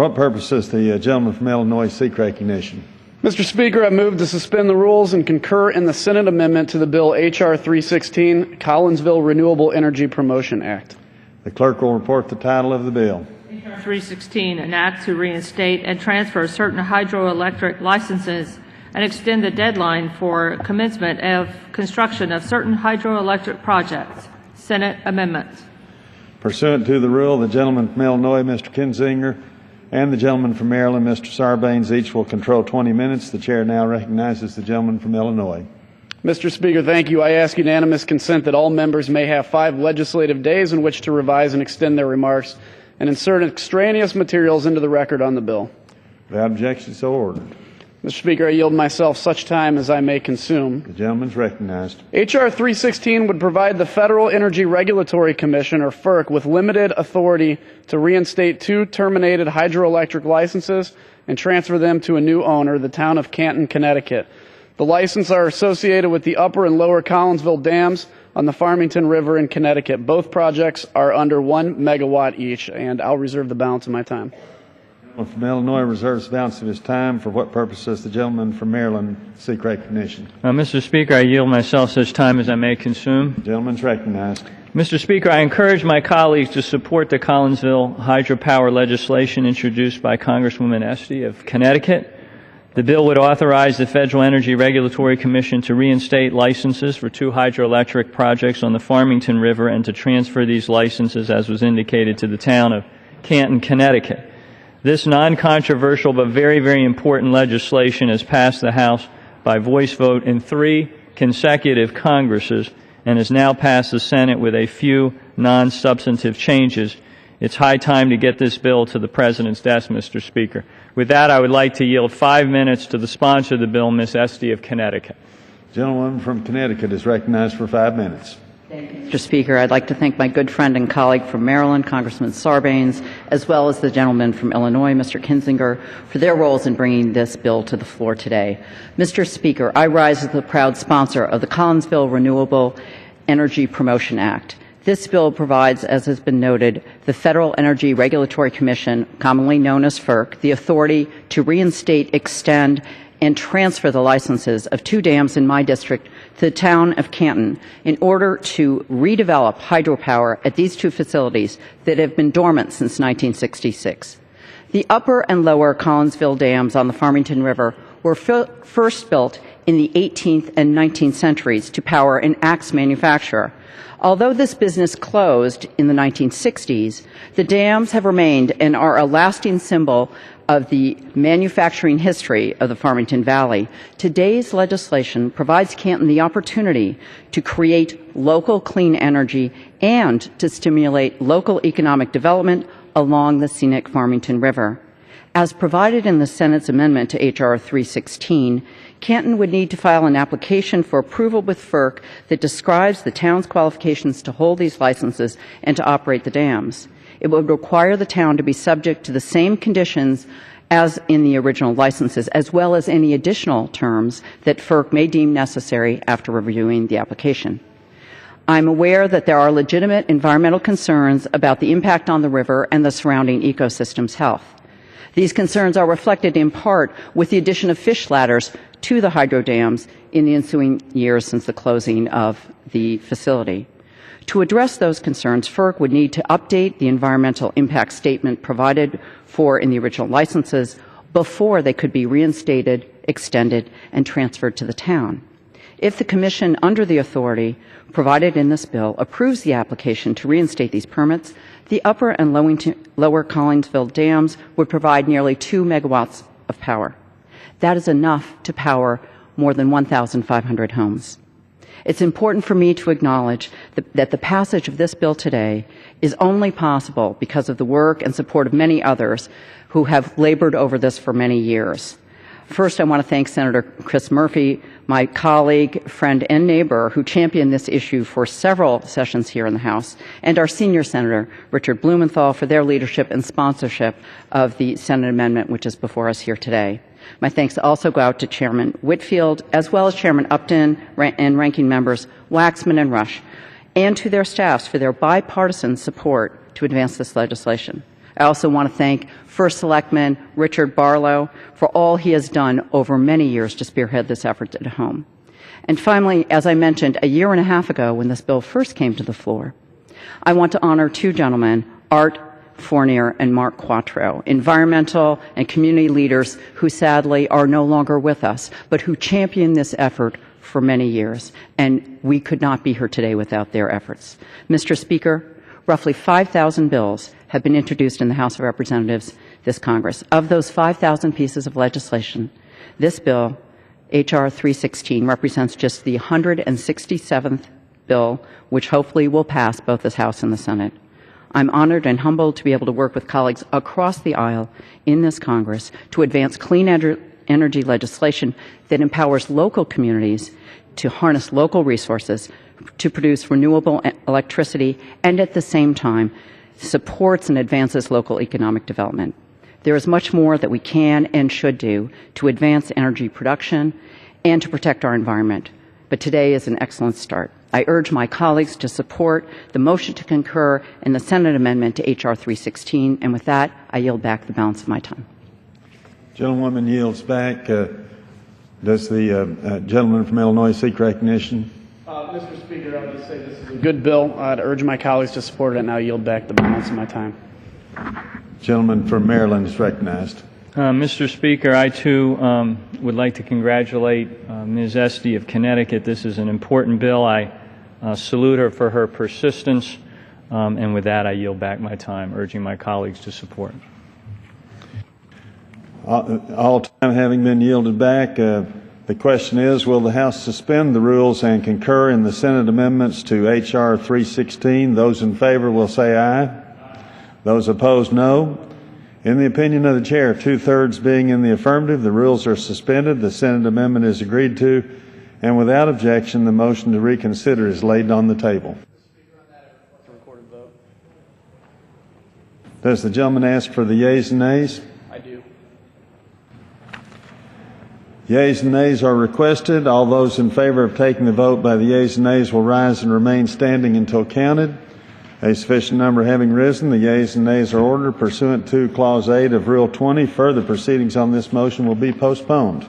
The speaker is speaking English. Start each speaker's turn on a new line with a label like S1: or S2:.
S1: For what purpose does the gentleman from Illinois seek recognition?
S2: Mr. Speaker, I move to suspend the rules and concur in the Senate amendment to the bill H.R. 316, Collinsville Renewable Energy Promotion Act.
S1: The clerk will report the title of the bill.
S3: H.R. 316, an act to reinstate and transfer certain hydroelectric licenses and extend the deadline for commencement of construction of certain hydroelectric projects. Senate amendments.
S1: Pursuant to the rule, the gentleman from Illinois, Mr. Kinzinger, and the gentleman from Maryland, Mr. Sarbanes, each will control 20 minutes. The chair now recognizes the gentleman from Illinois.
S2: Mr. Speaker, thank you. I ask unanimous consent that all members may have 5 legislative days in which to revise and extend their remarks and insert extraneous materials into the record on the bill.
S1: Without objection, so ordered.
S2: Mr. Speaker, I yield myself such time as I may consume.
S1: The gentleman is recognized.
S2: H.R. 316 would provide the Federal Energy Regulatory Commission, or FERC, with limited authority to reinstate 2 terminated hydroelectric licenses and transfer them to a new owner, the town of Canton, Connecticut. The licenses are associated with the upper and lower Collinsville dams on the Farmington River in Connecticut. Both projects are under 1 megawatt each, and I'll reserve the balance of my time.
S1: The gentleman from Illinois reserves the balance of his time. For what purpose does the gentleman from Maryland seek recognition?
S4: Mr. Speaker, I yield myself such time as I may consume.
S1: The gentleman is recognized.
S4: Mr. Speaker, I encourage my colleagues to support the Collinsville hydropower legislation introduced by Congresswoman Esty of Connecticut. The bill would authorize the Federal Energy Regulatory Commission to reinstate licenses for 2 hydroelectric projects on the Farmington River and to transfer these licenses, as was indicated, to the town of Canton, Connecticut. This non-controversial but very, very important legislation has passed the House by voice vote in 3 consecutive Congresses and has now passed the Senate with a few non-substantive changes. It's high time to get this bill to the President's desk, Mr. Speaker. With that, I would like to yield 5 minutes to the sponsor of the bill, Ms. Esty of Connecticut.
S1: The gentleman from Connecticut is recognized for 5 minutes.
S5: Thank you, Mr. Speaker. I'd like to thank my good friend and colleague from Maryland, Congressman Sarbanes, as well as the gentleman from Illinois, Mr. Kinzinger, for their roles in bringing this bill to the floor today. Mr. Speaker, I rise as the proud sponsor of the Collinsville Renewable Energy Promotion Act. This bill provides, as has been noted, the Federal Energy Regulatory Commission, commonly known as FERC, the authority to reinstate, extend, and transfer the licenses of 2 dams in my district to the town of Canton in order to redevelop hydropower at these 2 facilities that have been dormant since 1966. The upper and lower Collinsville dams on the Farmington River were first built in the 18th and 19th centuries to power an axe manufacturer. Although this business closed in the 1960s, the dams have remained and are a lasting symbol of the manufacturing history of the Farmington Valley. Today's legislation provides Canton the opportunity to create local clean energy and to stimulate local economic development along the scenic Farmington River. As provided in the Senate's amendment to H.R. 316, Canton would need to file an application for approval with FERC that describes the town's qualifications to hold these licenses and to operate the dams. It would require the town to be subject to the same conditions as in the original licenses, as well as any additional terms that FERC may deem necessary after reviewing the application. I'm aware that there are legitimate environmental concerns about the impact on the river and the surrounding ecosystem's health. These concerns are reflected in part with the addition of fish ladders to the hydro dams in the ensuing years since the closing of the facility. To address those concerns, FERC would need to update the environmental impact statement provided for in the original licenses before they could be reinstated, extended, and transferred to the town. If the Commission, under the authority provided in this bill, approves the application to reinstate these permits, the upper and lower Collinsville dams would provide nearly 2 megawatts of power. That is enough to power more than 1,500 homes. It's important for me to acknowledge that the passage of this bill today is only possible because of the work and support of many others who have labored over this for many years. First, I want to thank Senator Chris Murphy, my colleague, friend, and neighbor who championed this issue for several sessions here in the House, and our senior Senator, Richard Blumenthal, for their leadership and sponsorship of the Senate amendment which is before us here today. My thanks also go out to Chairman Whitfield, as well as Chairman Upton and Ranking Members Waxman and Rush, and to their staffs for their bipartisan support to advance this legislation. I also want to thank First Selectman Richard Barlow for all he has done over many years to spearhead this effort at home. And finally, as I mentioned, a year and a half ago when this bill first came to the floor, I want to honor two gentlemen, Art Fournier and Mark Quattro, environmental and community leaders who sadly are no longer with us, but who championed this effort for many years, and we could not be here today without their efforts. Mr. Speaker, roughly 5,000 bills have been introduced in the House of Representatives this Congress. Of those 5,000 pieces of legislation, this bill, H.R. 316, represents just the 167th bill, which hopefully will pass both the House and the Senate. I'm honored and humbled to be able to work with colleagues across the aisle in this Congress to advance clean energy legislation that empowers local communities to harness local resources to produce renewable electricity and at the same time supports and advances local economic development. There is much more that we can and should do to advance energy production and to protect our environment, but today is an excellent start. I urge my colleagues to support the motion to concur in the Senate amendment to H.R. 316, and with that, I yield back the balance of my time.
S1: Gentlewoman yields back. Does the gentleman from Illinois seek recognition?
S2: Mr. Speaker, I'll just say this is a good bill. I'd urge my colleagues to support it, and I'll yield back the balance of my time.
S1: Gentleman from Maryland is recognized.
S4: Mr. Speaker, I too would like to congratulate Ms. Esty of Connecticut. This is an important bill. I salute her for her persistence, and with that I yield back my time, urging my colleagues to support.
S1: All time having been yielded back, the question is, will the House suspend the rules and concur in the Senate amendments to H.R. 316? Those in favor will say aye. Those opposed, no. In the opinion of the Chair, 2/3 being in the affirmative, the rules are suspended, the Senate amendment is agreed to, and without objection, the motion to reconsider is laid on the table. Does the gentleman ask for the yeas and nays?
S2: I do.
S1: Yeas and nays are requested. All those in favor of taking the vote by the yeas and nays will rise and remain standing until counted. A sufficient number having risen, the yeas and nays are ordered pursuant to Clause 8 of Rule 20. Further proceedings on this motion will be postponed.